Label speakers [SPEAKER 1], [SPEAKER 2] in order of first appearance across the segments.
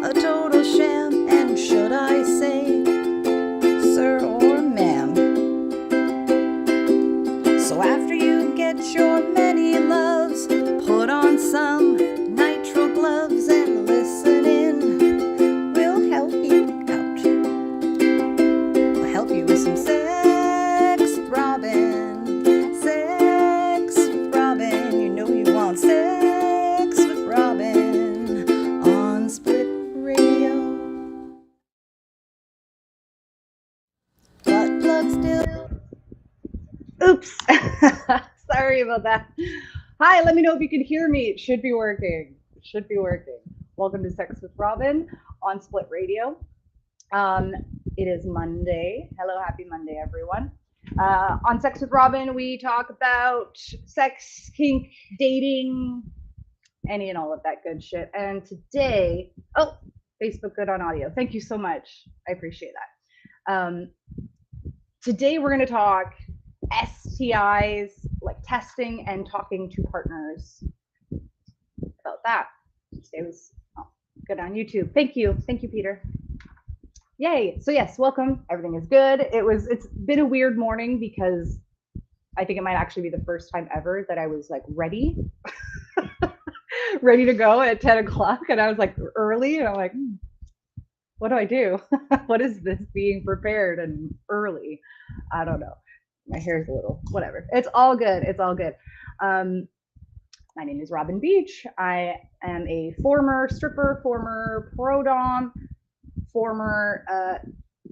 [SPEAKER 1] a total sham, and should I say, sir or ma'am? So after you get your many loves, put on some nitrile gloves and listen in. We'll help you out. We'll help you with some sex with Robin. Sex with Robin. You know you want sex with Robin on Split Radio. Butt plug still. Oops. Sorry about that. Hi, let me know if you can hear me. It should be working. It should be working. Welcome to Sex with Robin on Split Radio. It is Monday. Hello, happy Monday, everyone. On Sex with Robin, we talk about sex, kink, dating, any and all of that good shit. And today, Facebook good on audio. Thank you so much. I appreciate that. Today, we're going to talk STIs, like testing and talking to partners about that. Today was good on YouTube. Thank you, Peter. Yay! So yes, welcome. Everything is good. It's been a weird morning because I think it might actually be the first time ever that I was like ready, ready to go at 10 o'clock, and I was like early, and I'm like, what do I do? What is this being prepared and early? I don't know. My hair's a little whatever. It's all good. It's all good. My name is Robin Beach. I am a former stripper, former pro-dom, former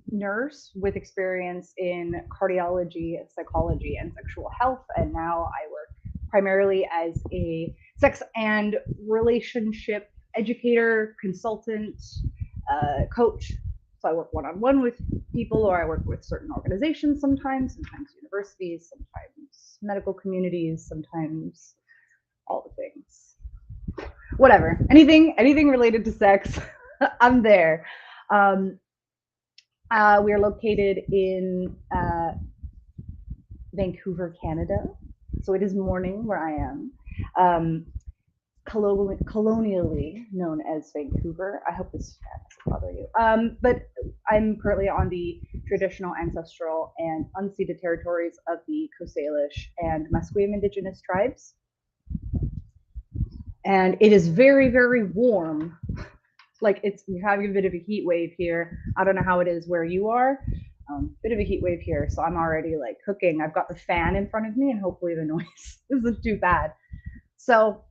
[SPEAKER 1] nurse with experience in cardiology, psychology, and sexual health. And now I work primarily as a sex and relationship educator, consultant, coach. So I work one-on-one with people, or I work with certain organizations sometimes universities, sometimes medical communities, sometimes all the things. Whatever. Anything related to sex, I'm there. We are located in Vancouver, Canada. So it is morning where I am. Colonially known as Vancouver. I hope this doesn't bother you. But I'm currently on the traditional, ancestral, and unceded territories of the Coast Salish and Musqueam Indigenous tribes. And it is very, very warm. Like you're having a bit of a heat wave here. I don't know how it is where you are. Bit of a heat wave here. So I'm already like cooking. I've got the fan in front of me, and hopefully the noise isn't too bad. So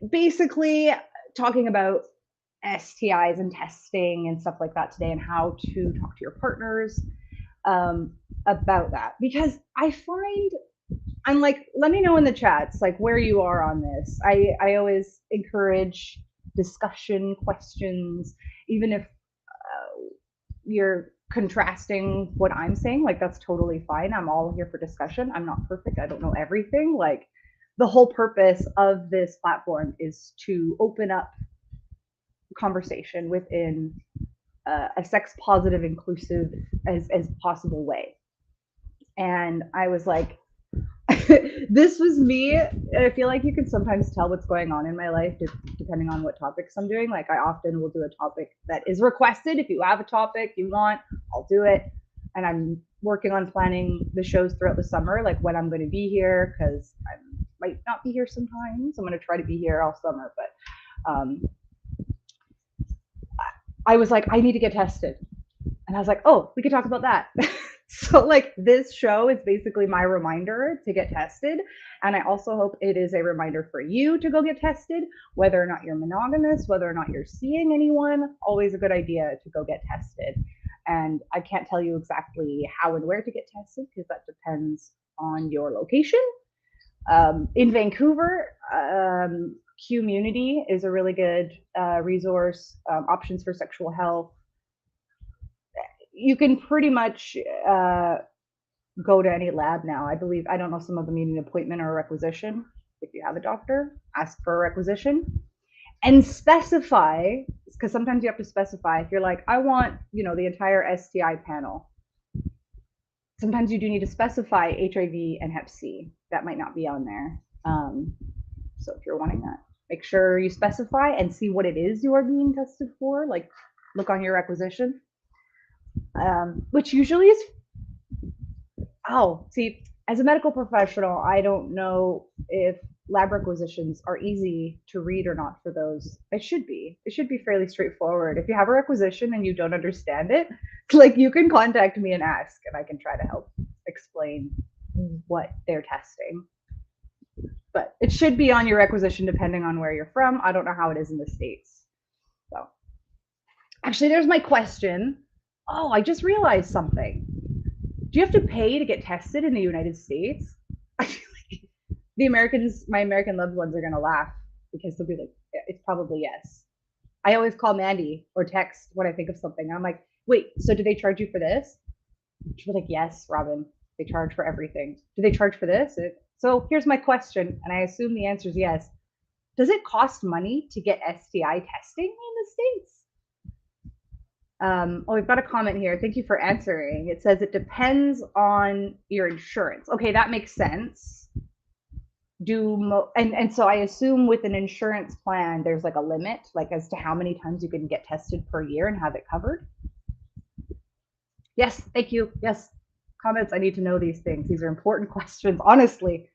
[SPEAKER 1] basically talking about STIs and testing and stuff like that today, and how to talk to your partners about that, because I find I'm like, let me know in the chats like where you are on this. I always encourage discussion, questions, even if you're contrasting what I'm saying, like that's totally fine. I'm all here for discussion. I'm not perfect. I don't know everything. Like the whole purpose of this platform is to open up conversation within a sex positive, inclusive as possible way. And I was like, this was me. I feel like you can sometimes tell what's going on in my life depending on what topics I'm doing. Like I often will do a topic that is requested. If you have a topic you want, I'll do it. And I'm working on planning the shows throughout the summer, like when I'm going to be here, because I might not be here sometimes. I'm going to try to be here all summer, but I was like, I need to get tested. And I was like, oh, we could talk about that. So like this show is basically my reminder to get tested. And I also hope it is a reminder for you to go get tested, whether or not you're monogamous, whether or not you're seeing anyone, always a good idea to go get tested. And I can't tell you exactly how and where to get tested because that depends on your location. In Vancouver, Community is a really good resource, options for sexual health. You can pretty much go to any lab now. I believe, I don't know, some of them need an appointment or a requisition. If you have a doctor, ask for a requisition and specify, because sometimes you have to specify. If you're like, I want, the entire STI panel. Sometimes you do need to specify HIV and Hep C. That might not be on there. So if you're wanting that, make sure you specify and see what it is you are being tested for. Like, look on your requisition, which usually is, oh, see, as a medical professional, I don't know if lab requisitions are easy to read or not for those. It should be. It should be fairly straightforward. If you have a requisition and you don't understand it, like, you can contact me and ask, and I can try to help explain what they're testing. But it should be on your requisition depending on where you're from. I don't know how it is in the States. So, actually, there's my question. Oh, I just realized something. Do you have to pay to get tested in the United States? I feel like the Americans, my American loved ones, are gonna laugh because they'll be like, it's probably yes. I always call Mandy or text when I think of something. I'm like, wait, so do they charge you for this? She's like, yes, Robin, they charge for everything. Do they charge for this? So here's my question, and I assume the answer is yes. Does it cost money to get STI testing in the States? Oh, we've got a comment here. Thank you for answering. It says it depends on your insurance. Okay, that makes sense. And so I assume with an insurance plan, there's like a limit, like as to how many times you can get tested per year and have it covered. Yes, thank you. Yes, comments. I need to know these things. These are important questions, honestly.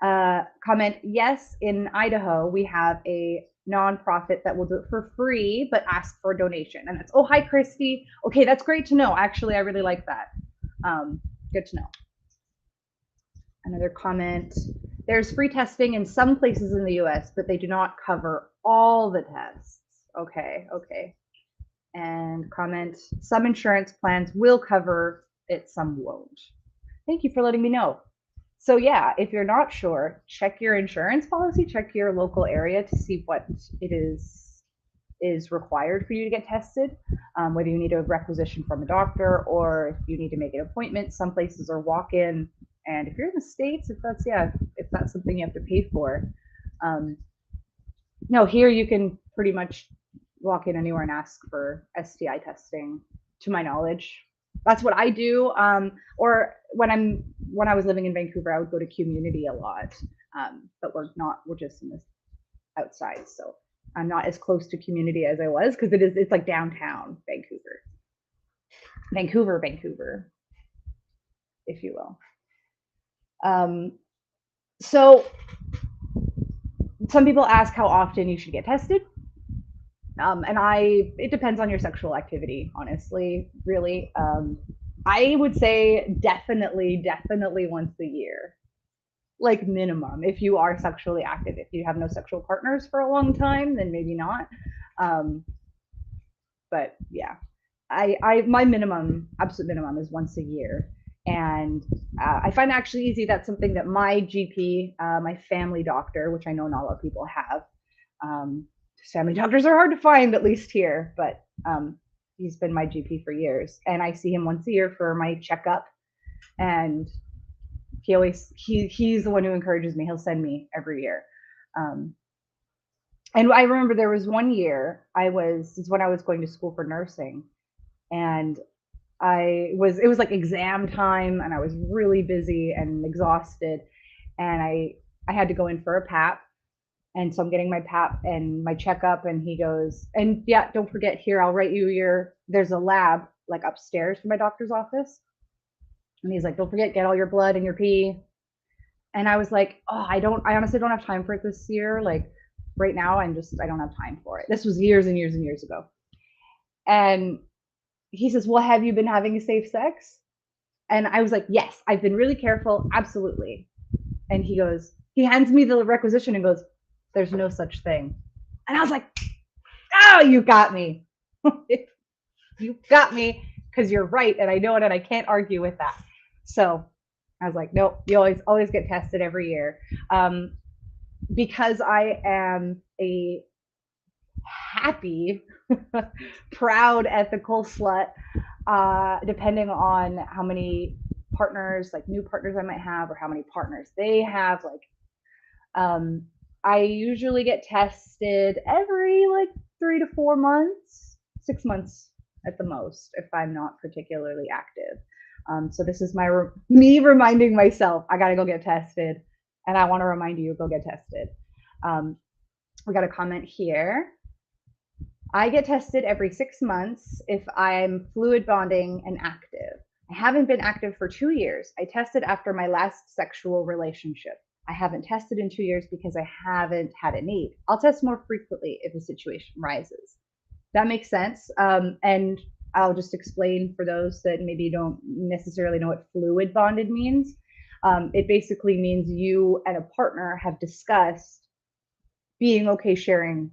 [SPEAKER 1] Comment, yes, in Idaho, we have a nonprofit that will do it for free, but ask for a donation. And that's, oh, hi, Christy. Okay, that's great to know. Actually, I really like that. Good to know. Another comment, there's free testing in some places in the US, but they do not cover all the tests. Okay, okay. And comment, some insurance plans will cover it, some won't. Thank you for letting me know. So yeah, if you're not sure, check your insurance policy, check your local area to see what it is required for you to get tested, whether you need a requisition from a doctor or if you need to make an appointment. Some places are walk-in, and if you're in the States, if that's something you have to pay for. No, here you can pretty much walk in anywhere and ask for STI testing, to my knowledge. That's what I do. Or when I was living in Vancouver, I would go to community a lot. But we're just in this outside, so I'm not as close to community as I was, because it's like downtown Vancouver, if you will. So some people ask how often you should get tested. And it depends on your sexual activity, honestly, really. I would say definitely once a year, like minimum, if you are sexually active. If you have no sexual partners for a long time, then maybe not. But yeah, my absolute minimum is once a year. And I find it actually easy. That's something that my GP, my family doctor, which I know not a lot of people have, family doctors are hard to find, at least here, but he's been my GP for years, and I see him once a year for my checkup. And he's the one who encourages me. He'll send me every year. And I remember there was one year this is when I was going to school for nursing, and it was like exam time, and I was really busy and exhausted, and I had to go in for a PAP. And so I'm getting my PAP and my checkup, and he goes, and yeah, don't forget, here, I'll write you there's a lab like upstairs from my doctor's office. And he's like, don't forget, get all your blood and your pee. And I was like, oh, I honestly don't have time for it this year. Like right now, I don't have time for it. This was years and years and years ago. And he says, well, have you been having safe sex? And I was like, yes, I've been really careful. Absolutely. And he hands me the requisition and goes, there's no such thing. And I was like, oh, you got me. You got me, because you're right, and I know it, and I can't argue with that. So I was like, nope, you always get tested every year. Because I am a happy, proud, ethical slut, depending on how many partners, like new partners I might have, or how many partners they have, I usually get tested every like 3 to 4 months, 6 months at the most, if I'm not particularly active. So this is me reminding myself, I gotta go get tested, and I want to remind you, go get tested. We got a comment here. I get tested every 6 months if I'm fluid bonding and active. I haven't been active for 2 years. I tested after my last sexual relationship. I haven't tested in 2 years because I haven't had a need. I'll test more frequently if a situation rises. That makes sense. And I'll just explain for those that maybe don't necessarily know what fluid bonded means. It basically means you and a partner have discussed being okay sharing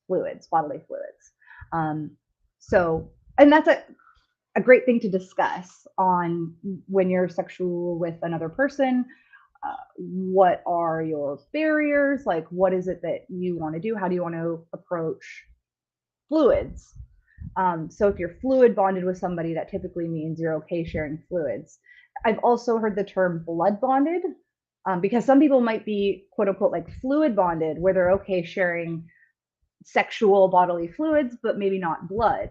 [SPEAKER 1] fluids, bodily fluids. Um, so, and that's a great thing to discuss on when you're sexual with another person. What are your barriers? Like, what is it that you want to do? How do you want to approach fluids? So if you're fluid bonded with somebody, that typically means you're okay sharing fluids. I've also heard the term blood bonded, because some people might be quote unquote like fluid bonded, where they're okay sharing sexual bodily fluids, but maybe not blood.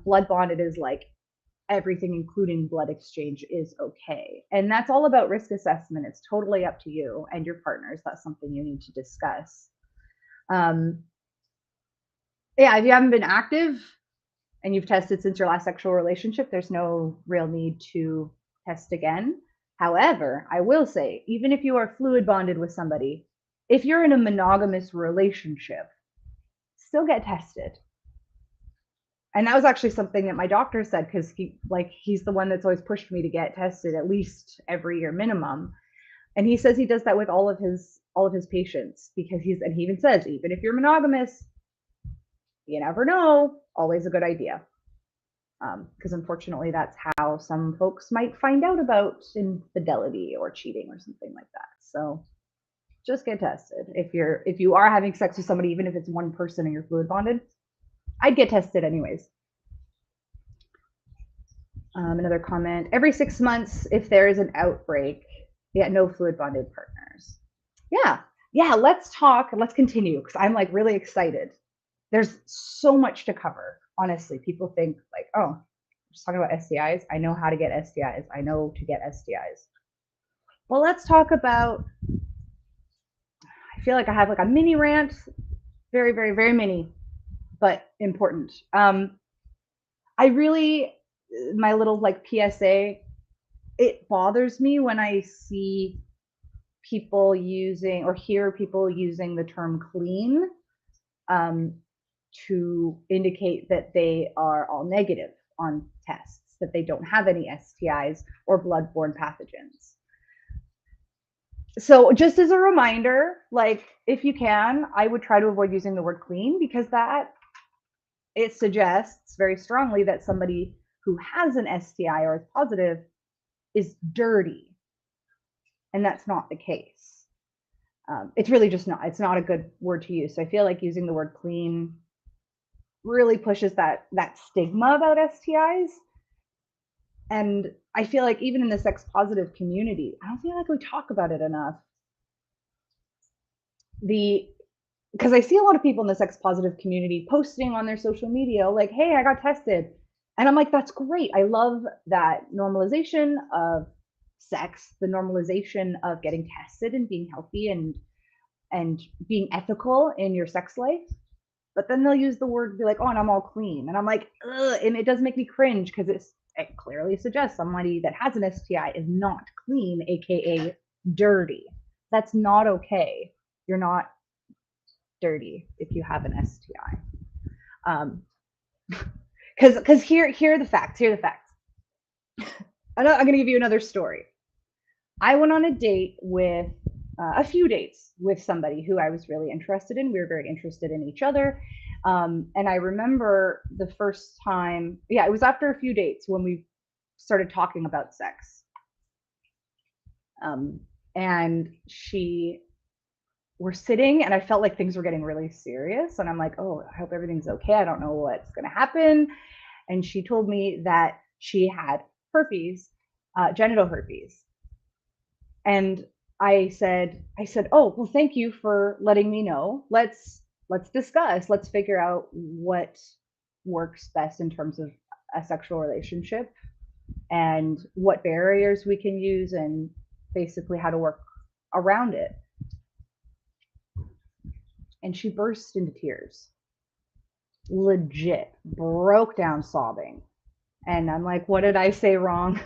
[SPEAKER 1] Blood bonded is like everything, including blood exchange, is okay. And that's all about risk assessment. It's totally up to you and your partners. That's something you need to discuss. Um, yeah, if you haven't been active and you've tested since your last sexual relationship, there's no real need to test again. However, I will say, even if you are fluid bonded with somebody, if you're in a monogamous relationship, still get tested. And that was actually something that my doctor said, because he's the one that's always pushed me to get tested at least every year minimum. And he says he does that with all of his patients, because and he even says, even if you're monogamous, you never know, always a good idea. Because unfortunately, that's how some folks might find out about infidelity or cheating or something like that. So just get tested. If you are having sex with somebody, even if it's one person and you're fluid bonded, I'd get tested anyways. Another comment: every 6 months, if there is an outbreak, yeah, no fluid bonded partners. Yeah, yeah. Let's talk. Let's continue, because I'm like really excited. There's so much to cover. Honestly, people think like, oh, just talking about STIs. I know how to get STIs. I know to get STIs. Well, let's talk about. I feel like I have like a mini rant, very, very, very mini, but important. I really, my little like PSA, it bothers me when I see people using or hear people using the term clean, um, to indicate that they are all negative on tests, that they don't have any STIs or bloodborne pathogens. So just as a reminder, like if you can, I would try to avoid using the word clean, because that it suggests very strongly that somebody who has an STI or is positive is dirty, and that's not the case. It's really just not. It's not a good word to use. So I feel like using the word clean really pushes that stigma about STIs. And I feel like even in the sex positive community, I don't feel like we talk about it enough. The Because I see a lot of people in the sex positive community posting on their social media like, "Hey, I got tested." And I'm like, "That's great. I love that normalization of sex, the normalization of getting tested and being healthy and being ethical in your sex life." But then they'll use the word, be like, "Oh, and I'm all clean." And I'm like, ugh, and it does make me cringe, because it clearly suggests somebody that has an STI is not clean, aka dirty. That's not okay. You're not dirty if you have an STI. Um, because here are the facts. Here are the facts. I'm going to give you another story. I went on a date with a few dates with somebody who I was really interested in. We were very interested in each other. And I remember the first time, yeah, it was after a few dates when we started talking about sex. And she were sitting, and I felt like things were getting really serious. And I'm like, oh, I hope everything's okay. I don't know what's going to happen. And she told me that she had herpes, genital herpes. And I said, oh, well, thank you for letting me know. Let's discuss. Let's figure out what works best in terms of a sexual relationship, and what barriers we can use, and basically how to work around it. And she burst into tears, legit broke down sobbing. And I'm like, what did I say wrong?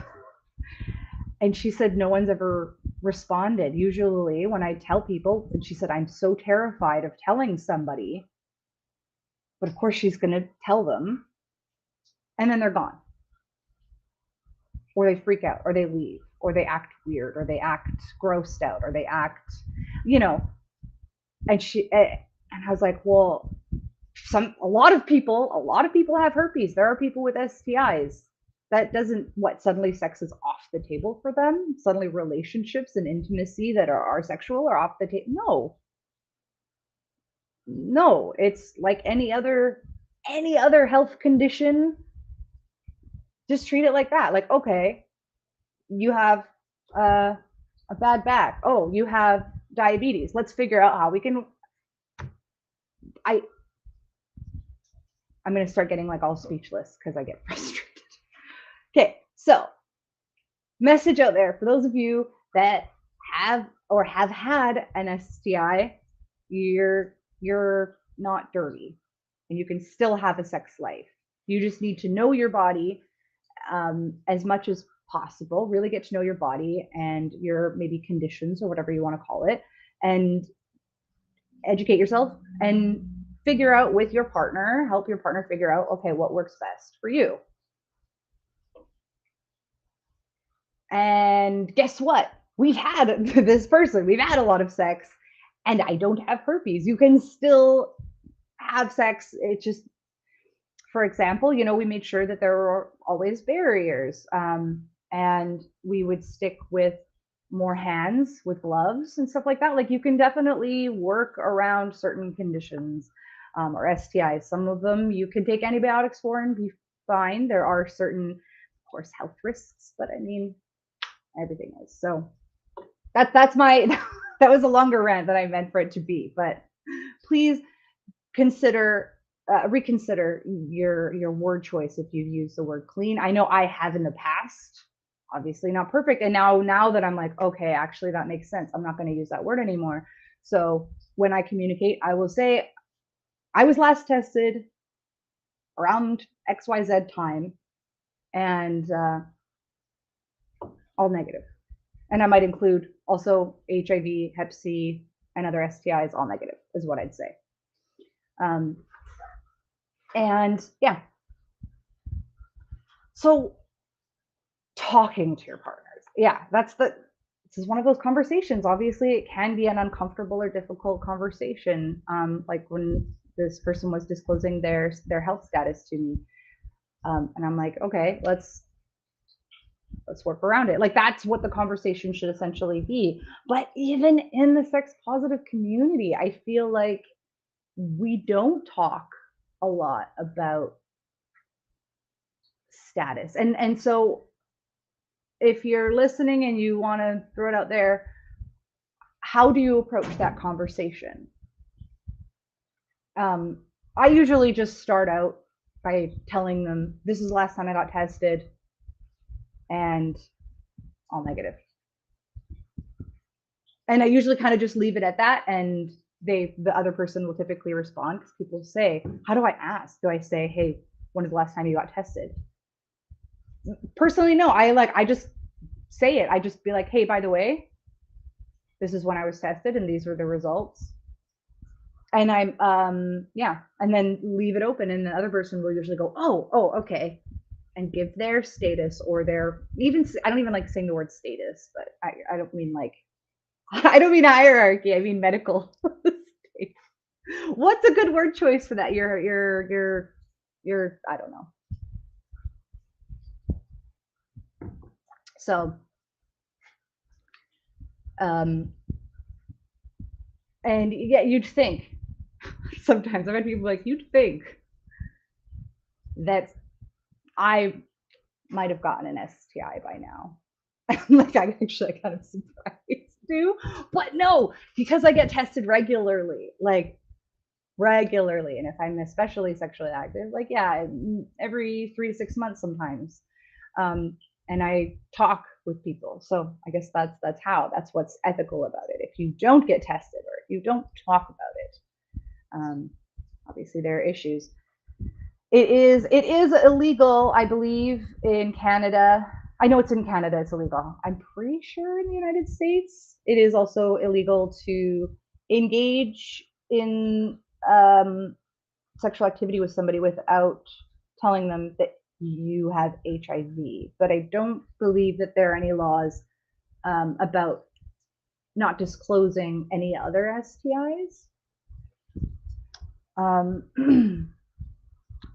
[SPEAKER 1] And she said, no one's ever responded. Usually, when I tell people, and she said, I'm so terrified of telling somebody, but of course, she's going to tell them. And then they're gone, or they freak out, or they leave, or they act weird, or they act grossed out, or they act, you know. And I was like, well, a lot of people have herpes. There are people with STIs. That doesn't, what, suddenly sex is off the table for them? Suddenly relationships and intimacy that are sexual are off the table? No. No, it's like any other health condition. Just treat it like that. Like, okay, you have a bad back. Oh, you have diabetes. Let's figure out how we can. I I'm gonna start getting like all speechless because I get frustrated. Okay, so message out there for those of you that have or have had an STI, you're not dirty, and you can still have a sex life. You just need to know your body as much as possible. Really get to know your body and your maybe conditions or whatever you want to call it, and educate yourself and figure out with your partner, help your partner figure out, okay, what works best for you. And guess what? We've had a lot of sex, and I don't have herpes. You can still have sex. It just, for example, we made sure that there were always barriers. And we would stick with more hands with gloves and stuff like that. Like, you can definitely work around certain conditions or STIs. Some of them you can take antibiotics for and be fine. There are certain, of course, health risks, but I mean, everything is. So that's my that was a longer rant than I meant for it to be. But please reconsider your word choice if you use the word clean. I know I have in the past, obviously not perfect, and now that I'm like, okay, actually that makes sense, I'm not going to use that word anymore. So when I communicate, I will say I was last tested around XYZ time, and all negative. And I might include also HIV, Hep C, and other STIs, all negative, is what I'd say. And yeah. So talking to your partners. Yeah, this is one of those conversations. Obviously, it can be an uncomfortable or difficult conversation. Like when this person was disclosing their health status to me. And I'm like, okay, let's work around it. Like, that's what the conversation should essentially be. But even in the sex positive community, I feel like we don't talk a lot about status. And so if you're listening and you want to throw it out there, how do you approach that conversation? I usually just start out by telling them, this is the last time I got tested, and all negative. And I usually kind of just leave it at that, and the other person will typically respond, because people say, how do I ask? Do I say, hey, when is the last time you got tested? Personally, no. I just say it. I just be like, hey, by the way, this is when I was tested and these were the results. And and then leave it open, and the other person will usually go, oh, okay, and give their status, or I don't even like saying the word status, but I don't mean like, I don't mean hierarchy, I mean medical. What's a good word choice for that? Your I don't know. So and yeah, you'd think, sometimes I've had people like, you'd think that I might have gotten an STI by now. Like, I'm actually kind of surprised too, but no, because I get tested regularly, and if I'm especially sexually active, like, yeah, every 3 to 6 months sometimes. And I talk with people, so I guess that's what's ethical about it. If you don't get tested, or if you don't talk about it, Obviously, there are issues. It is illegal, I believe, in Canada. I know it's in Canada, it's illegal. I'm pretty sure in the United States, it is also illegal to engage in sexual activity with somebody without telling them that you have HIV. But I don't believe that there are any laws about not disclosing any other STIs.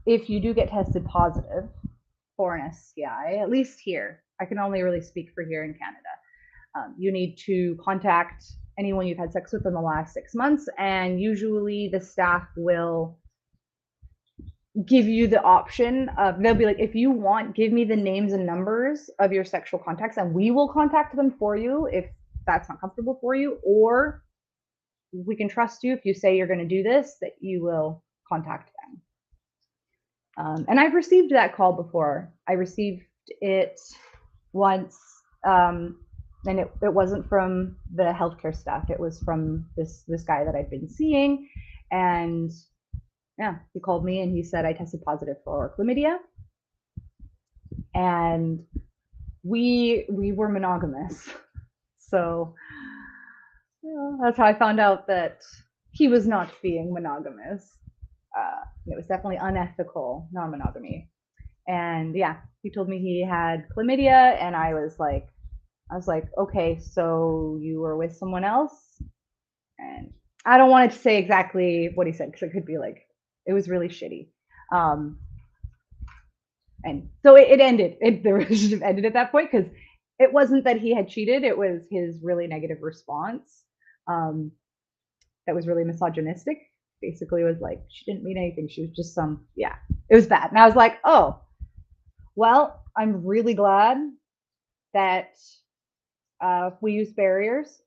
[SPEAKER 1] If you do get tested positive for an STI, at least here, I can only really speak for here in Canada, you need to contact anyone you've had sex with in the last 6 months, and usually the staff will give you the option of, they'll be like, if you want, give me the names and numbers of your sexual contacts and we will contact them for you if that's not comfortable for you, or we can trust you if you say you're going to do this, that you will contact them. And I've received that call before. I received it once, and it wasn't from the healthcare staff. It was from this guy that I've been seeing, and yeah, he called me and he said I tested positive for chlamydia, and we were monogamous, so that's how I found out that he was not being monogamous. It was definitely unethical non-monogamy. And yeah, he told me he had chlamydia, and I was like, okay, so you were with someone else? And I don't want to say exactly what he said because it could be like, it was really shitty. And so it ended. The relationship ended at that point because it wasn't that he had cheated; it was his really negative response that was really misogynistic. Basically, was like, she didn't mean anything. She was just some, yeah, it was bad. And I was like, oh, well, I'm really glad that we use barriers.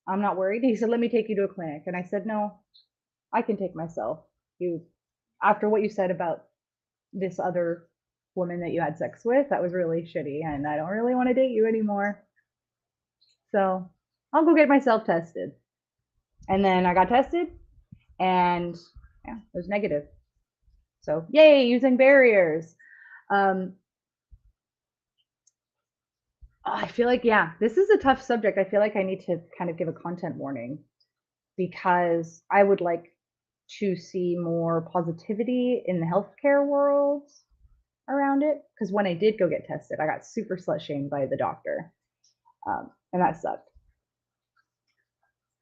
[SPEAKER 1] I'm not worried. He said, let me take you to a clinic. And I said, no, I can take myself. After what you said about this other woman that you had sex with, that was really shitty. And I don't really want to date you anymore. So I'll go get myself tested. And then I got tested, and yeah, it was negative. So yay, using barriers. I feel like, yeah, this is a tough subject. I feel like I need to kind of give a content warning because I would like to see more positivity in the healthcare world around it. Because when I did go get tested, I got super slut shamed by the doctor, and that sucked.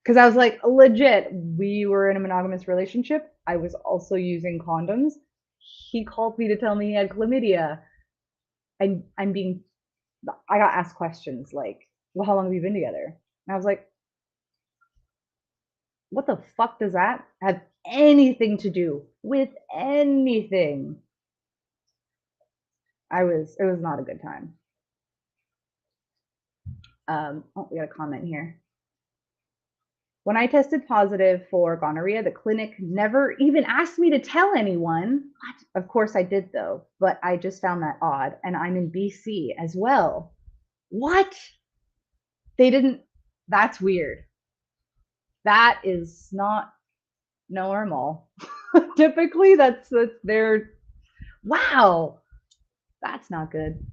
[SPEAKER 1] Because I was like, legit, we were in a monogamous relationship. I was also using condoms. He called me to tell me he had chlamydia. I got asked questions like, well, how long have you been together? And I was like, what the fuck does that have anything to do with anything? It was not a good time. Oh, we got a comment here. When I tested positive for gonorrhea, the clinic never even asked me to tell anyone. What? Of course I did though, but I just found that odd. And I'm in BC as well. What? They didn't, that's weird. That is not normal. Typically that's their, wow, that's not good.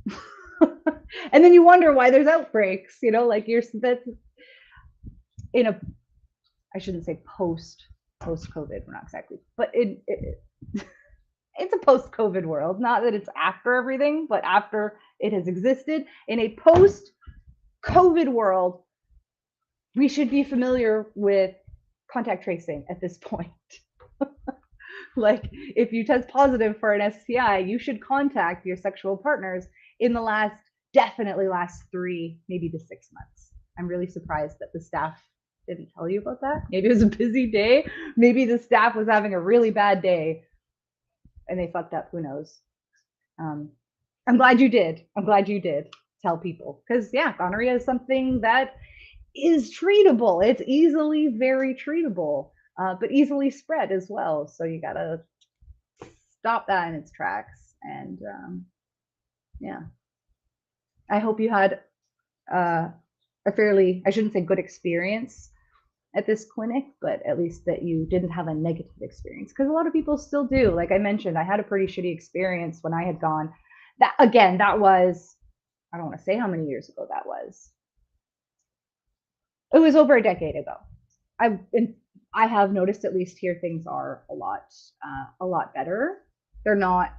[SPEAKER 1] And then you wonder why there's outbreaks, like that's in a, I shouldn't say post COVID, we're not exactly, but it's a post COVID world. Not that it's after everything, but after it has existed in a post COVID world, we should be familiar with contact tracing at this point. Like, if you test positive for an STI, you should contact your sexual partners in the definitely last 3, maybe to 6 months. I'm really surprised that the staff didn't tell you about that. Maybe it was a busy day. Maybe the staff was having a really bad day and they fucked up. Who knows? I'm glad you did. I'm glad you did tell people, because yeah, gonorrhea is something that is treatable. It's very treatable, but easily spread as well. So you gotta stop that in its tracks. And yeah, I hope you had a fairly, I shouldn't say good experience at this clinic, but at least that you didn't have a negative experience. Because a lot of people still do. Like I mentioned, I had a pretty shitty experience when I had gone. That again, that was, I don't want to say how many years ago that was. It was over a decade ago. I have noticed, at least here, things are a lot better. They're not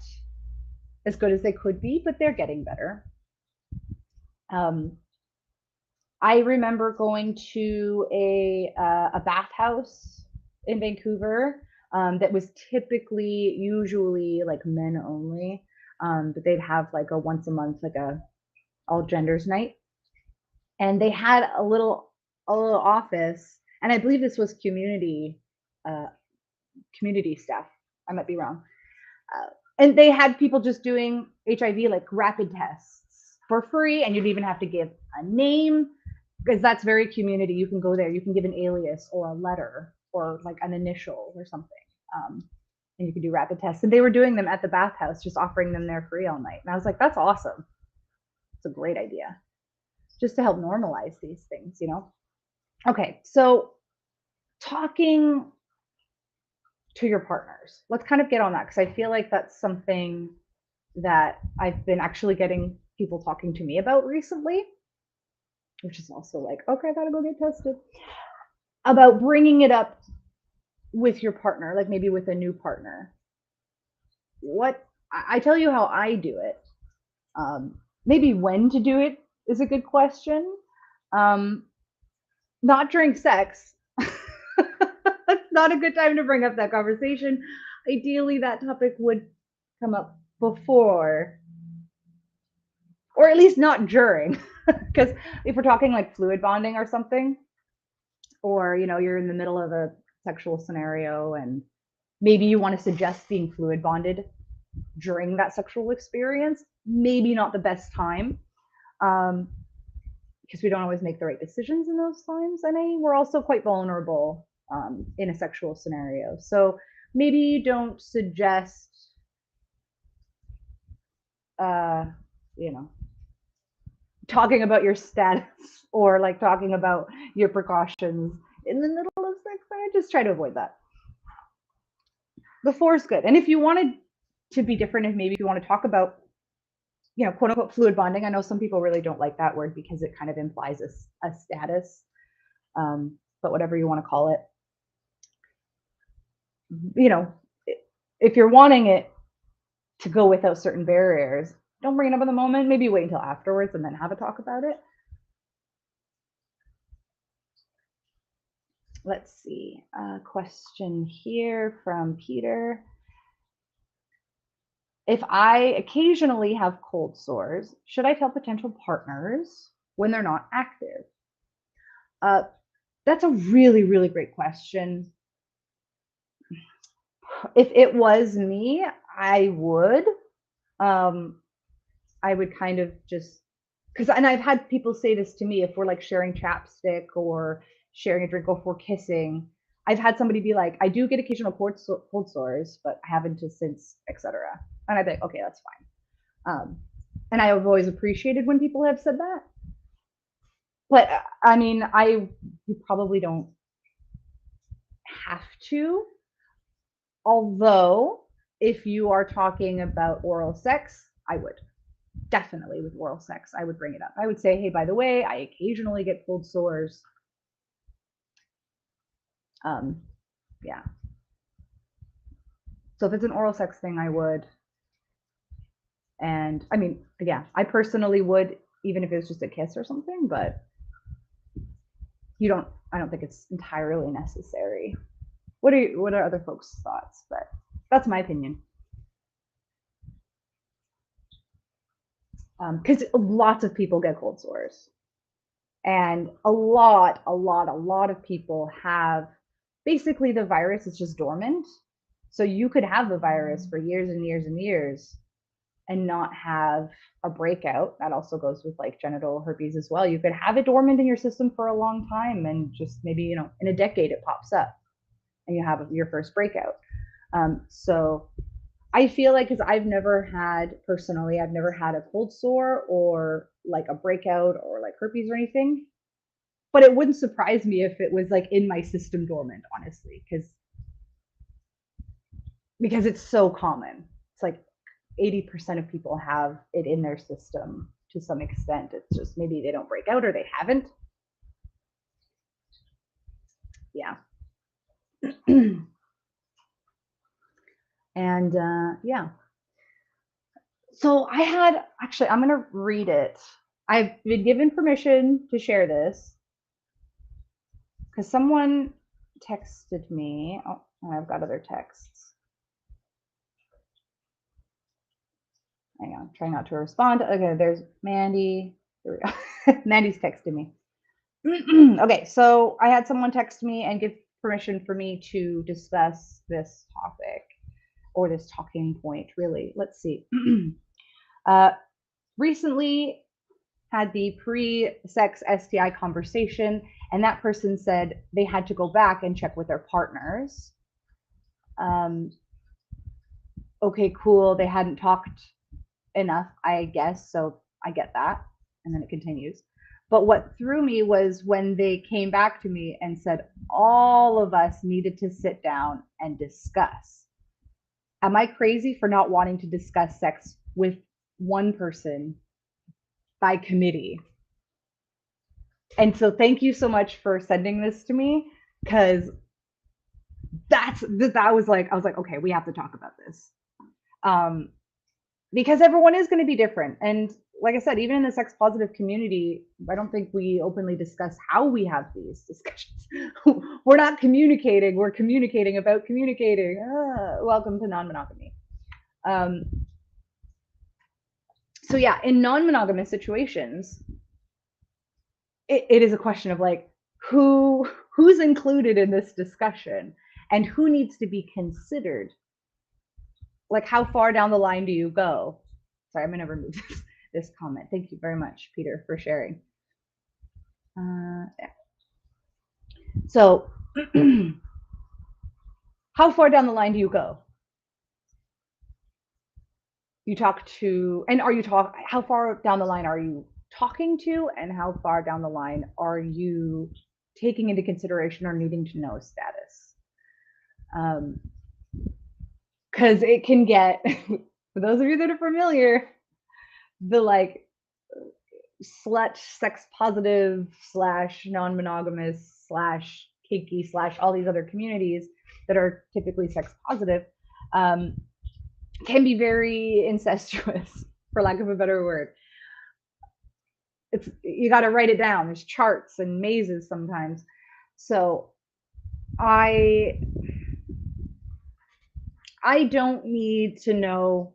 [SPEAKER 1] as good as they could be, but they're getting better. Um, I remember going to a bathhouse in Vancouver that was typically, usually like men only, but they'd have like a once a month, like a all genders night, and they had a little office, and I believe this was uh, community staff. I might be wrong. And they had people just doing HIV like rapid tests for free, and you'd even have to give a name because that's very community. You can go there, you can give an alias or a letter or like an initial or something, and you can do rapid tests. And they were doing them at the bathhouse, just offering them there free all night. And I was like, that's awesome. It's a great idea, just to help normalize these things, you know. Okay, so talking to your partners. Let's kind of get on that because I feel like that's something that I've been actually getting people talking to me about recently, which is also like, okay, I gotta go get tested. About bringing it up with your partner, like maybe with a new partner. What I tell you how I do it. Maybe when to do it is a good question. Um, Not during sex. It's not a good time to bring up that conversation. Ideally, that topic would come up before, or at least not during. Because if we're talking like fluid bonding or something, or you know, you're in the middle of a sexual scenario and maybe you want to suggest being fluid bonded during that sexual experience, maybe not the best time. Um, because we don't always make the right decisions in those times. I mean, we're also quite vulnerable in a sexual scenario. So maybe you don't suggest, uh, you know, talking about your status or like talking about your precautions in the middle of sex. I just try to avoid that. Before is good. And if you wanted to be different, if maybe you want to talk about, you know, quote unquote fluid bonding, I know some people really don't like that word because it kind of implies a status, but whatever you want to call it, you know, if you're wanting it to go without certain barriers, don't bring it up in the moment. Maybe wait until afterwards and then have a talk about it. Let's see. A question here from Peter. If I occasionally have cold sores, should I tell potential partners when they're not active? Uh, that's a really, really great question. If it was me, I would. Um, I would kind of just because, and I've had people say this to me if we're like sharing chapstick or sharing a drink before kissing. I've had somebody be like, I do get occasional cold sores, but I haven't since, etc. And I'd be like, okay, that's fine. And I've always appreciated when people have said that. But I mean, you probably don't have to. Although, if you are talking about oral sex, I would definitely with oral sex, I would bring it up. I would say, hey, by the way, I occasionally get cold sores. Um, yeah. So if it's an oral sex thing, I would. And I mean, yeah, I personally would, even if it was just a kiss or something, but I don't think it's entirely necessary. What are other folks' thoughts? But that's my opinion. Because lots of people get cold sores, and a lot of people have basically the virus is just dormant. So you could have the virus for years and years and years and not have a breakout. That also goes with like genital herpes as well. You could have it dormant in your system for a long time and just maybe, you know, in a decade it pops up and you have your first breakout. So I feel like because I've never I've never had a cold sore or like a breakout or like herpes or anything. but it wouldn't surprise me if it was like in my system dormant, honestly, because it's so common. It's like 80% of people have it in their system to some extent. It's just maybe they don't break out or they haven't. Yeah. And yeah. So I had actually, I'm going to read it. I've been given permission to share this because someone texted me. Oh, I've got other texts. Hang on, try not to respond. Okay, there's Mandy. Here we go. Mandy's texted me. Okay, so I had someone text me and give permission for me to discuss this topic or this talking point, really. Let's see. Recently had the pre-sex STI conversation, and that person said they had to go back and check with their partners. Okay, cool. They hadn't talked enough, I guess, so I get that. And then it continues. But what threw me was when they came back to me and said all of us needed to sit down and discuss. Am I crazy for not wanting to discuss sex with one person by committee? And so thank you so much for sending this to me, because that was like, I was like, okay, we have to talk about this. Because everyone is going to be different. And like I said, even in the sex positive community, I don't think we openly discuss how we have these discussions. We're not communicating, we're communicating about communicating. Welcome to non-monogamy. So yeah, in non-monogamous situations, it is a question of like, who's included in this discussion and who needs to be considered. Like, how far down the line do you go? Sorry, I'm going to remove this comment. Thank you very much, Peter, for sharing. Yeah. So, how far down the line do you go? You talk to, and are you how far down the line are you talking to, and how far down the line are you taking into consideration or needing to know status? Because it can get, for those of you that are familiar, the like slut sex positive slash non-monogamous slash kinky slash all these other communities that are typically sex positive can be very incestuous, for lack of a better word. It's, you got to write it down. There's charts and mazes sometimes. So I don't need to know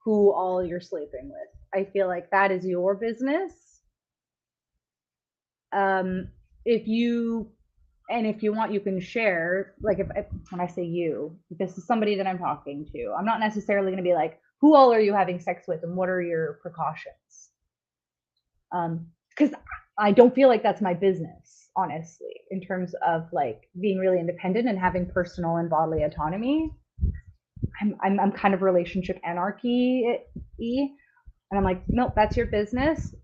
[SPEAKER 1] who all you're sleeping with. I feel like that is your business. If you want, you can share. Like, if when I say you, if this is somebody that I'm talking to, I'm not necessarily going to be like, who all are you having sex with and what are your precautions? Because I don't feel like that's my business, honestly, in terms of like being really independent and having personal and bodily autonomy. I'm kind of relationship anarchy-y, and I'm like, nope, that's your business.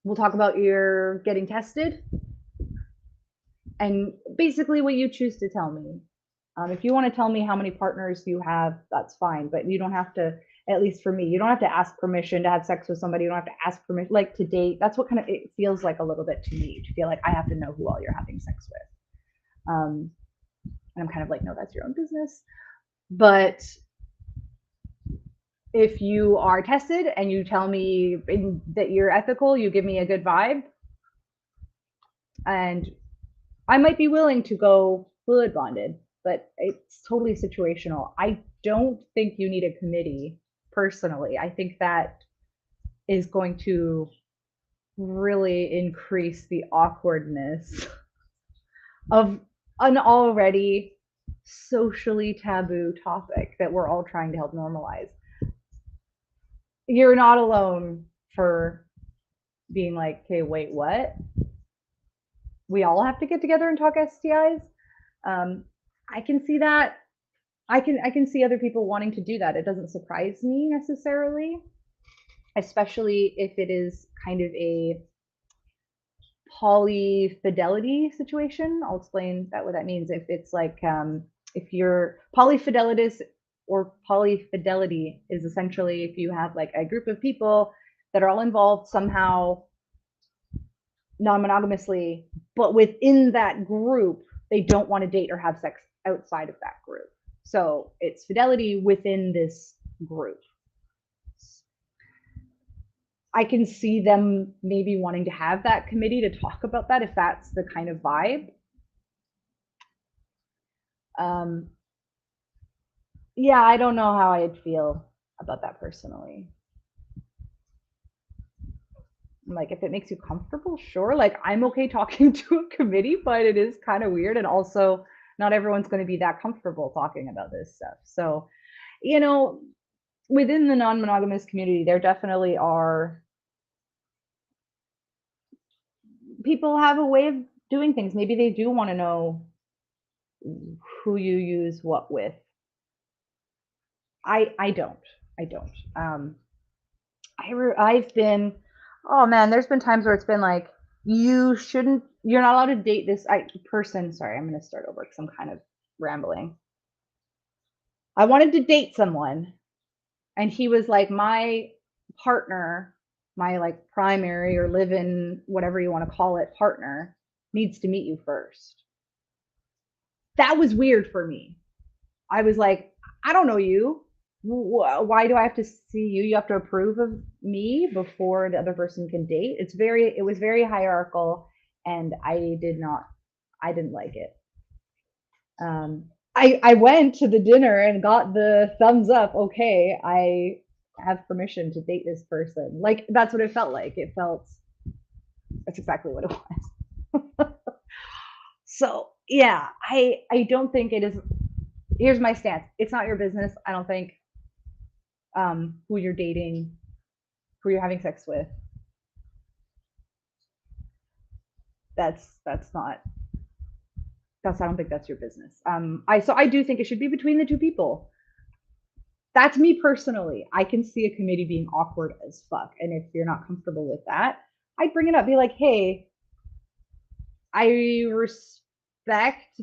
[SPEAKER 1] We'll talk about your getting tested and basically what you choose to tell me. If you want to tell me how many partners you have, that's fine, but you don't have to, at least for me, you don't have to ask permission to have sex with somebody. You don't have to ask permission, like, to date. That's what kind of it feels like a little bit to me, to feel like I have to know who all you're having sex with. And I'm kind of like, no, that's your own business. But if you are tested and you tell me that you're ethical, you give me a good vibe, and I might be willing to go fluid bonded, but it's totally situational. I don't think you need a committee, personally. I think that is going to really increase the awkwardness of an already socially taboo topic that we're all trying to help normalize. You're not alone for being like, okay, wait, what? We all have to get together and talk STIs. I can see that. I can see other people wanting to do that. It doesn't surprise me necessarily. especially if it is kind of a polyfidelity situation. I'll explain that what that means. If it's like if you're polyfidelitous, or polyfidelity is essentially if you have like a group of people that are all involved somehow non-monogamously, but within that group they don't want to date or have sex outside of that group. So it's fidelity within this group. I can see them maybe wanting to have that committee to talk about that if that's the kind of vibe. Yeah, I don't know how I'd feel about that personally. Like, if it makes you comfortable, sure. Like, I'm okay talking to a committee, but it is kind of weird. And also, not everyone's going to be that comfortable talking about this stuff. So, you know, within the non monogamous community, there definitely are people have a way of doing things. Maybe they do want to know who you use what with. I don't. I don't. I've been, oh man, there's been times where it's been like, you're not allowed to date this person. Sorry, I'm going to start over because I'm kind of rambling. I wanted to date someone, and he was like, my partner, my like primary or live in, whatever you want to call it, partner needs to meet you first. That was weird for me. I was like, I don't know you. Why do I have to see you? You have to approve of me before the other person can date. It was very hierarchical, and I didn't like it. I went to the dinner and got the thumbs up. Okay, I have permission to date this person. Like, that's what it felt like. That's exactly what it was. So yeah, I don't think it is. Here's my stance. It's not your business. I don't think who you're dating, who you're having sex with. That's not. I don't think that's your business. I do think it should be between the two people. That's me personally. I can see a committee being awkward as fuck, and if you're not comfortable with that, I'd bring it up. Be like, hey, I respect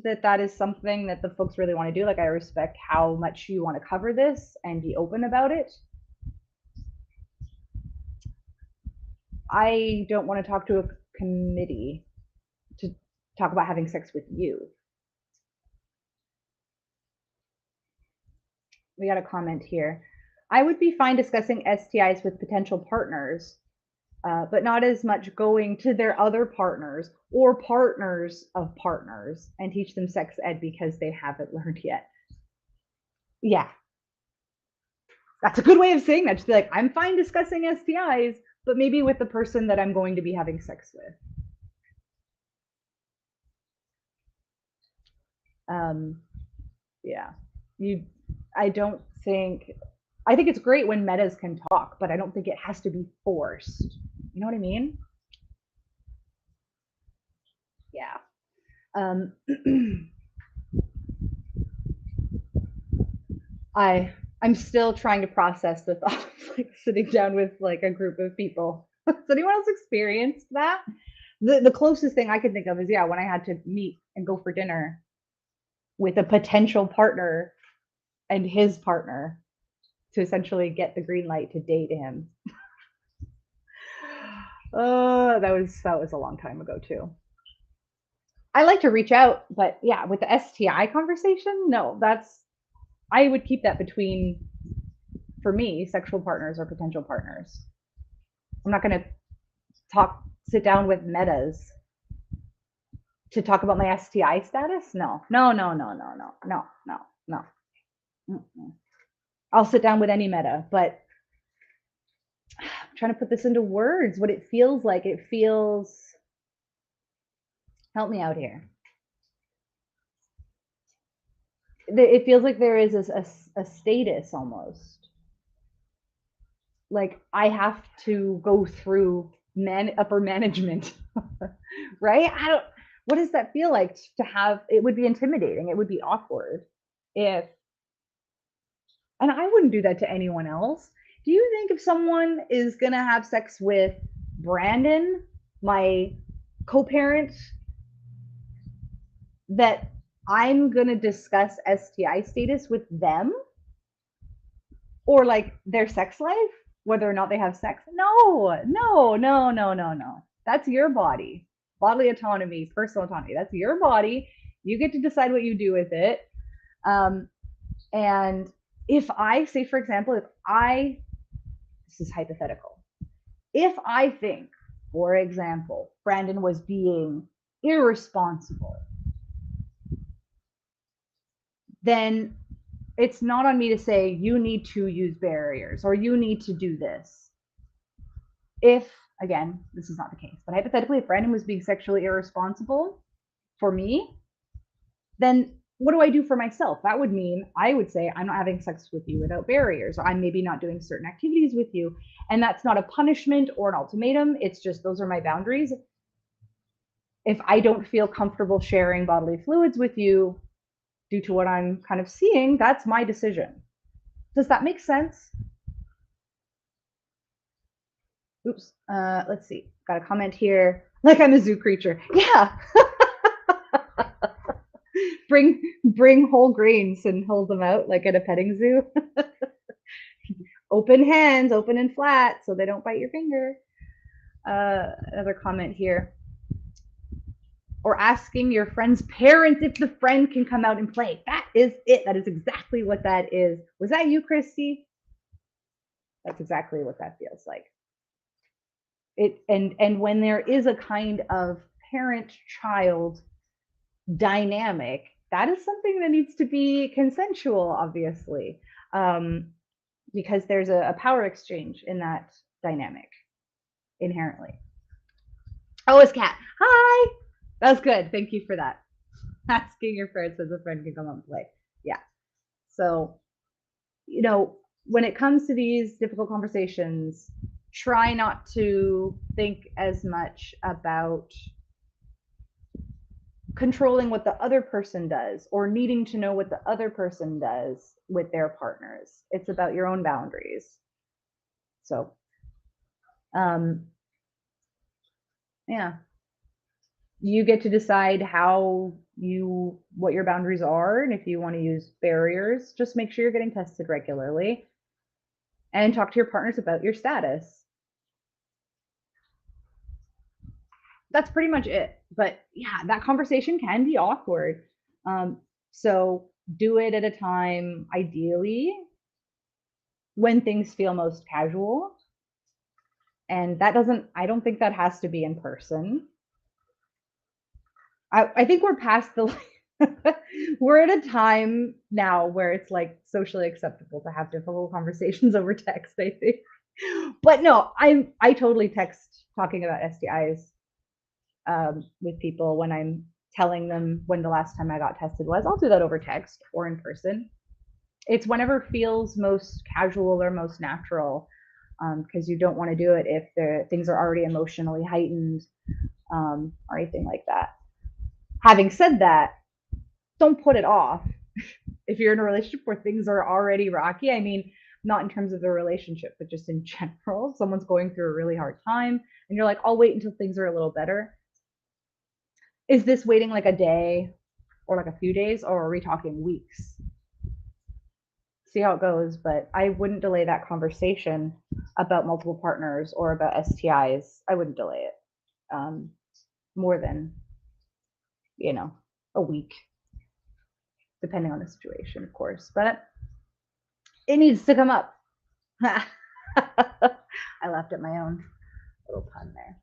[SPEAKER 1] that is something that the folks really want to do. Like, I respect how much you want to cover this and be open about it. I don't want to talk to a committee to talk about having sex with you. We got a comment here. I would be fine discussing STIs with potential partners, but not as much going to their other partners or partners of partners and teach them sex ed because they haven't learned yet. Yeah, that's a good way of saying that. Just be like, I'm fine discussing STIs, but maybe with the person that I'm going to be having sex with. Yeah, I don't think. I think it's great when metas can talk, but I don't think it has to be forced. You know what I mean? Yeah. Um, I'm still trying to process the thought of like sitting down with like a group of people. Has anyone else experienced that? The closest thing I can think of is, yeah, when I had to meet and go for dinner with a potential partner and his partner to essentially get the green light to date him. That was a long time ago too. I like to reach out, but yeah, with the STI conversation, no, I would keep that between, for me, sexual partners or potential partners. I'm not going to sit down with metas to talk about my STI status. No, no, no, no, no, no, no, no, no. Mm-mm. I'll sit down with any meta, but I'm trying to put this into words. What it feels like. It feels. Help me out here. It feels like there is a status almost. Like I have to go through upper management, right? I don't. What does that feel like to have? It would be intimidating. It would be awkward if, and I wouldn't do that to anyone else. Do you think if someone is going to have sex with Brandon, my co-parent, that I'm going to discuss STI status with them or like their sex life, whether or not they have sex? No, no, no, no, no, no. That's your body. Bodily autonomy, personal autonomy. That's your body. You get to decide what you do with it. And if I say, for example, this is hypothetical, if I think, for example, Brandon was being irresponsible, then it's not on me to say, you need to use barriers or you need to do this. If, again, this is not the case, but hypothetically, if Brandon was being sexually irresponsible for me, then what do I do for myself? That would mean I would say, I'm not having sex with you without barriers. Or I'm maybe not doing certain activities with you. And that's not a punishment or an ultimatum. It's just, those are my boundaries. If I don't feel comfortable sharing bodily fluids with you due to what I'm kind of seeing, that's my decision. Does that make sense? Oops. Let's see. Got a comment here. Like I'm a zoo creature. Yeah. bring whole grains and hold them out like at a petting zoo. Open hands, open and flat, so they don't bite your finger. Another comment here. Or asking your friend's parents if the friend can come out and play. That is it. That is exactly what that is. Was that you, Christy? That's exactly what that feels like. And when there is a kind of parent-child dynamic, that is something that needs to be consensual, obviously, because there's a power exchange in that dynamic inherently. Oh, it's Kat. Hi. That's good. Thank you for that. Asking your friends if a friend can come up and play. Yeah. So, when it comes to these difficult conversations, try not to think as much about controlling what the other person does or needing to know what the other person does with their partners. It's about your own boundaries. So, yeah, you get to decide what your boundaries are, and if you want to use barriers, just make sure you're getting tested regularly and talk to your partners about your status. That's pretty much it. But yeah, that conversation can be awkward. So do it at a time, ideally, when things feel most casual. And I don't think that has to be in person. I think we're past we're at a time now where it's like socially acceptable to have difficult conversations over text, I think. But no, I totally text talking about STIs with people when I'm telling them when the last time I got tested was. I'll do that over text or in person. It's whenever feels most casual or most natural, because you don't want to do it if things are already emotionally heightened or anything like that. Having said that, don't put it off. If you're in a relationship where things are already rocky, I mean, not in terms of the relationship, but just in general, someone's going through a really hard time and you're like, I'll wait until things are a little better. Is this waiting like a day or like a few days, or are we talking weeks? See how it goes, but I wouldn't delay that conversation about multiple partners or about STIs. I wouldn't delay it more than, a week, depending on the situation, of course, but it needs to come up. I laughed at my own little pun there.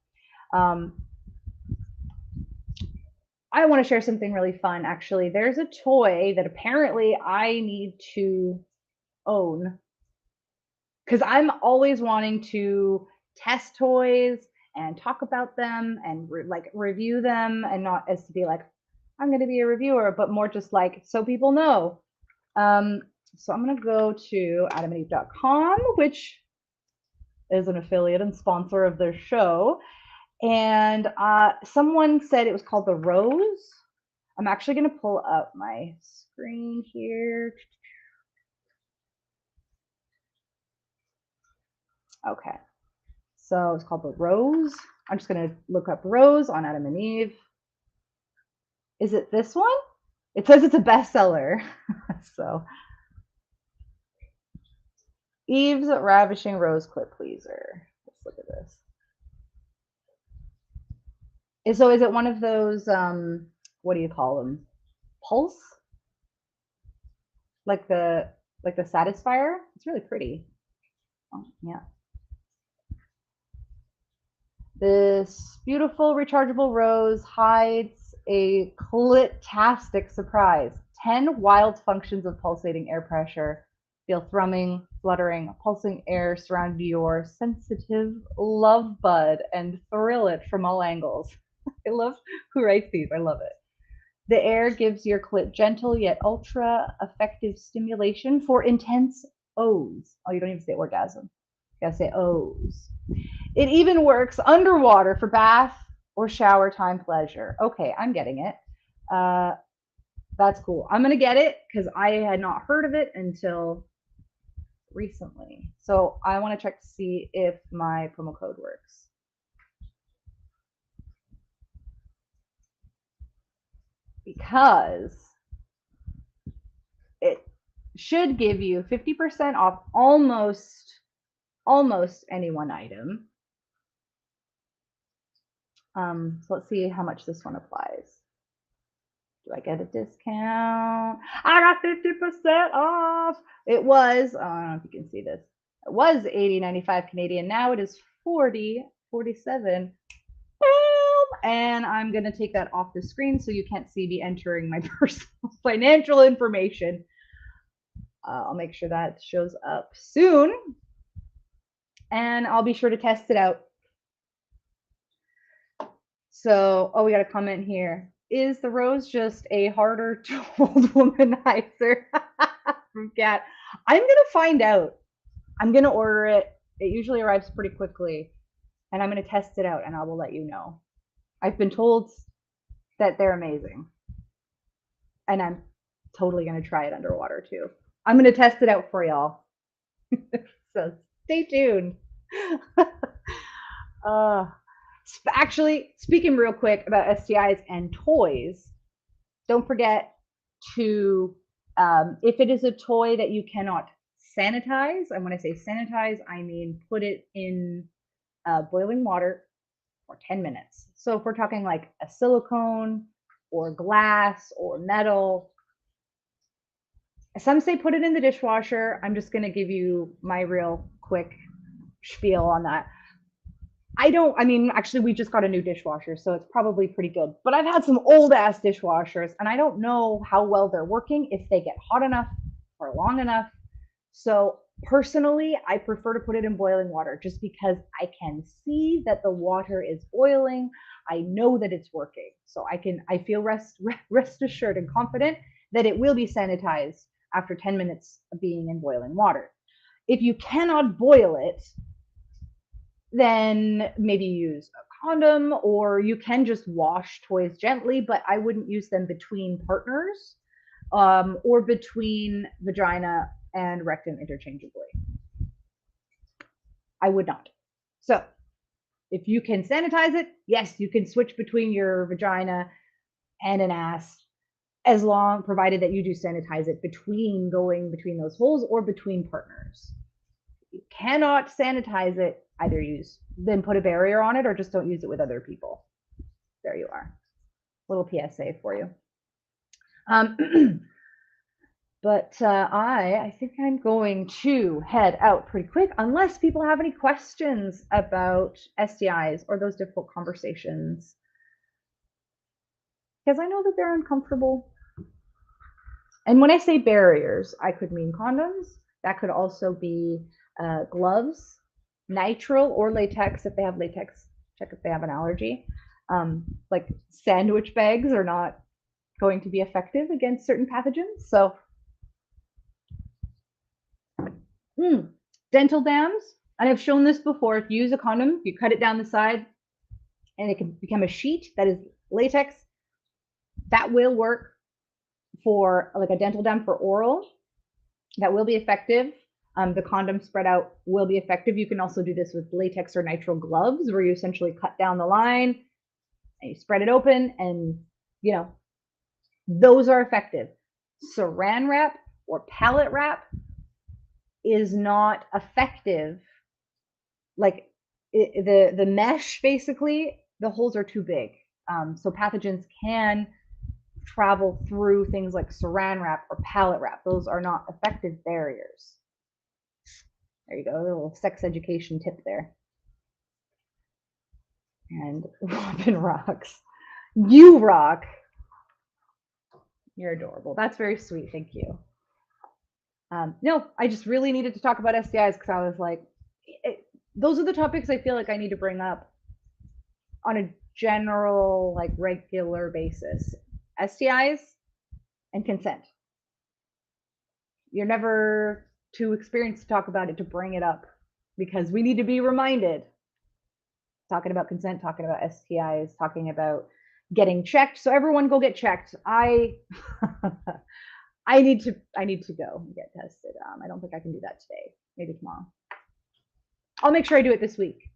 [SPEAKER 1] I want to share something really fun, actually. There's a toy that apparently I need to own because I'm always wanting to test toys and talk about them and review them, and not as to be like, I'm going to be a reviewer, but more just like so people know. So I'm going to go to adamandeve.com, which is an affiliate and sponsor of their show. And someone said it was called the Rose. I'm actually going to pull up my screen here. Okay. So it's called The Rose. I'm just going to look up Rose on Adam and Eve. Is it this one? It says it's a bestseller. So Eve's Ravishing Rose Clip Pleaser. Let's look at this. So is it one of those, what do you call them? Pulse? Like the Satisfier? It's really pretty. Oh, yeah. This beautiful rechargeable rose hides a clitastic surprise. 10 wild functions of pulsating air pressure. Feel thrumming, fluttering, pulsing air surround your sensitive love bud and thrill it from all angles. I love who writes these. I love it. The air gives your clit gentle yet ultra effective stimulation for intense O's. Oh, you don't even say orgasm. You gotta say O's. It even works underwater for bath or shower time pleasure. Okay, I'm getting it. That's cool. I'm gonna get it because I had not heard of it until recently. So I want to check to see if my promo code works. Because it should give you 50% off almost any one item. So let's see how much this one applies. Do I get a discount? I got 50% off. It was, I don't know if you can see this. It was 80.95 Canadian. Now it is 40.47. Boom! And I'm going to take that off the screen so you can't see me entering my personal financial information. I'll make sure that shows up soon. And I'll be sure to test it out. So, oh, we got a comment here. Is the rose just a harder to hold womanizer from Cat? I'm gonna find out. I'm gonna order it. It usually arrives pretty quickly, and I'm gonna test it out, and I will let you know. I've been told that they're amazing, and I'm totally gonna try it underwater too. I'm gonna test it out for y'all. So stay tuned. Actually, speaking real quick about STIs and toys, don't forget to, if it is a toy that you cannot sanitize, and when I say sanitize, I mean put it in boiling water for 10 minutes. So if we're talking like a silicone or glass or metal, some say put it in the dishwasher. I'm just going to give you my real quick spiel on that. I mean, actually, we just got a new dishwasher, so it's probably pretty good. But I've had some old ass dishwashers, and I don't know how well they're working, if they get hot enough or long enough. So personally, I prefer to put it in boiling water just because I can see that the water is boiling. I know that it's working. So I feel rest assured and confident that it will be sanitized after 10 minutes of being in boiling water. If you cannot boil it, then maybe use a condom, or you can just wash toys gently, but I wouldn't use them between partners or between vagina and rectum interchangeably. I would not. So if you can sanitize it, yes, you can switch between your vagina and an ass, as long provided that you do sanitize it between going between those holes or between partners. You cannot sanitize it, either then put a barrier on it or just don't use it with other people. There you are. Little PSA for you. But I think I'm going to head out pretty quick, unless people have any questions about STIs or those difficult conversations, because I know that they're uncomfortable. And when I say barriers, I could mean condoms. That could also be gloves, nitrile or latex if they have latex. Check if they have an allergy. Like sandwich bags are not going to be effective against certain pathogens. So dental dams, and I've shown this before. If you use a condom, you cut it down the side and it can become a sheet that is latex. That will work for like a dental dam for oral. That will be effective. The condom spread out will be effective. You can also do this with latex or nitrile gloves, where you essentially cut down the line and you spread it open, and those are effective. Saran wrap or pallet wrap is not effective. Like the mesh, basically, the holes are too big. So pathogens can travel through things like saran wrap or pallet wrap. Those are not effective barriers. There you go, a little sex education tip there. And Robin rocks. You rock. You're adorable. That's very sweet. Thank you. No, I just really needed to talk about STIs because I was like, those are the topics I feel like I need to bring up on a general, like regular basis. STIs and consent. You're never too experienced to talk about it to bring it up, because we need to be reminded. Talking about consent, talking about STIs, talking about getting checked. So everyone go get checked. I need to go and get tested. I don't think I can do that today. Maybe tomorrow. I'll make sure I do it this week.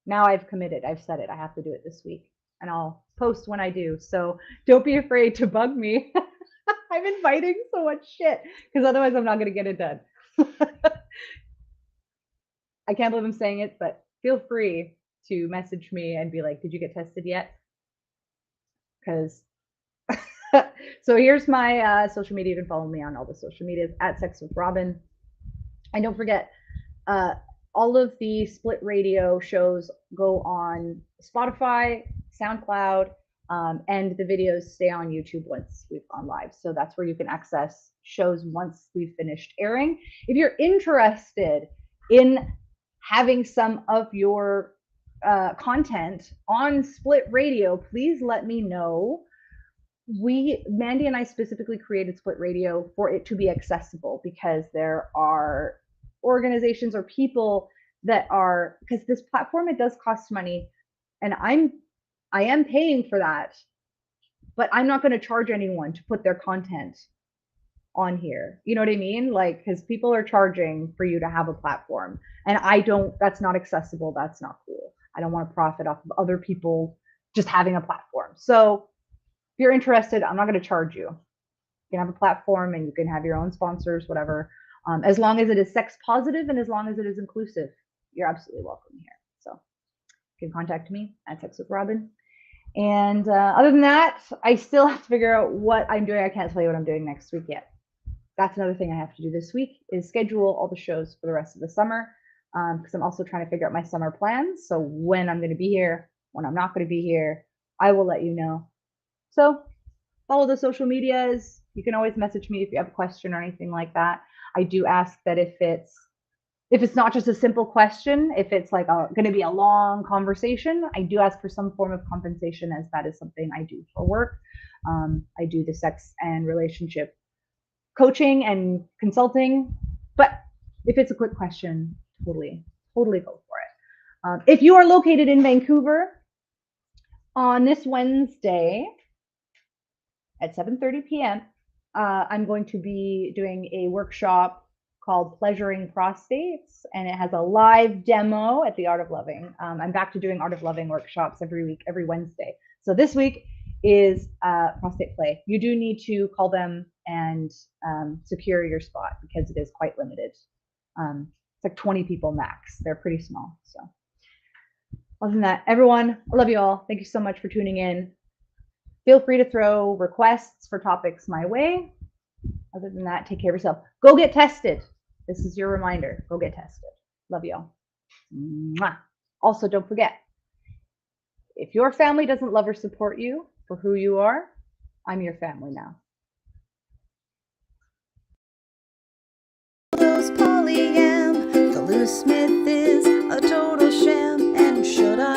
[SPEAKER 1] Now I've committed. I've said it. I have to do it this week, and I'll post when I do. So don't be afraid to bug me. I'm inviting so much shit because otherwise I'm not going to get it done. I can't believe I'm saying it, but feel free to message me and be like, did you get tested yet? Because so here's my social media. You can follow me on all the social medias at Sex with Robin. And don't forget, all of the Split Radio shows go on Spotify, SoundCloud, and the videos stay on YouTube once we've gone live. So that's where you can access shows once we've finished airing. If you're interested in having some of your content on Split Radio, please let me know. Mandy and I specifically created Split Radio for it to be accessible, because there are organizations or people that are, because this platform, it does cost money, and I am paying for that, but I'm not going to charge anyone to put their content on here. You know what I mean? Like, because people are charging for you to have a platform, and that's not accessible. That's not cool. I don't want to profit off of other people just having a platform. So if you're interested, I'm not going to charge you. You can have a platform and you can have your own sponsors, whatever. As long as it is sex positive and as long as it is inclusive, you're absolutely welcome here. So you can contact me at Sex with Robin. And other than that, I still have to figure out what I'm doing. I can't tell you what I'm doing next week yet. That's another thing I have to do this week, is schedule all the shows for the rest of the summer, because I'm also trying to figure out my summer plans. So when I'm going to be here, when I'm not going to be here, I will let you know. So follow the social medias. You can always message me if you have a question or anything like that. I do ask that if it's not just a simple question, if it's like going to be a long conversation, I do ask for some form of compensation, as that is something I do for work. I do the sex and relationship coaching and consulting, but if it's a quick question, totally go for it. If you are located in Vancouver, on this Wednesday at 7:30 p.m., I'm going to be doing a workshop called Pleasuring Prostates, and it has a live demo at the Art of Loving. I'm back to doing Art of Loving workshops every week, every Wednesday. So this week is prostate play. You do need to call them and secure your spot, because it is quite limited. It's like 20 people max. They're pretty small. So other than that, everyone, I love you all. Thank you so much for tuning in. Feel free to throw requests for topics my way. Other than that, take care of yourself. Go get tested. This is your reminder. Go get tested. Love you all. Mwah. Also, don't forget, if your family doesn't love or support you for who you are, I'm your family now.
[SPEAKER 2] Those polyam, the loose smith is a total sham, and should I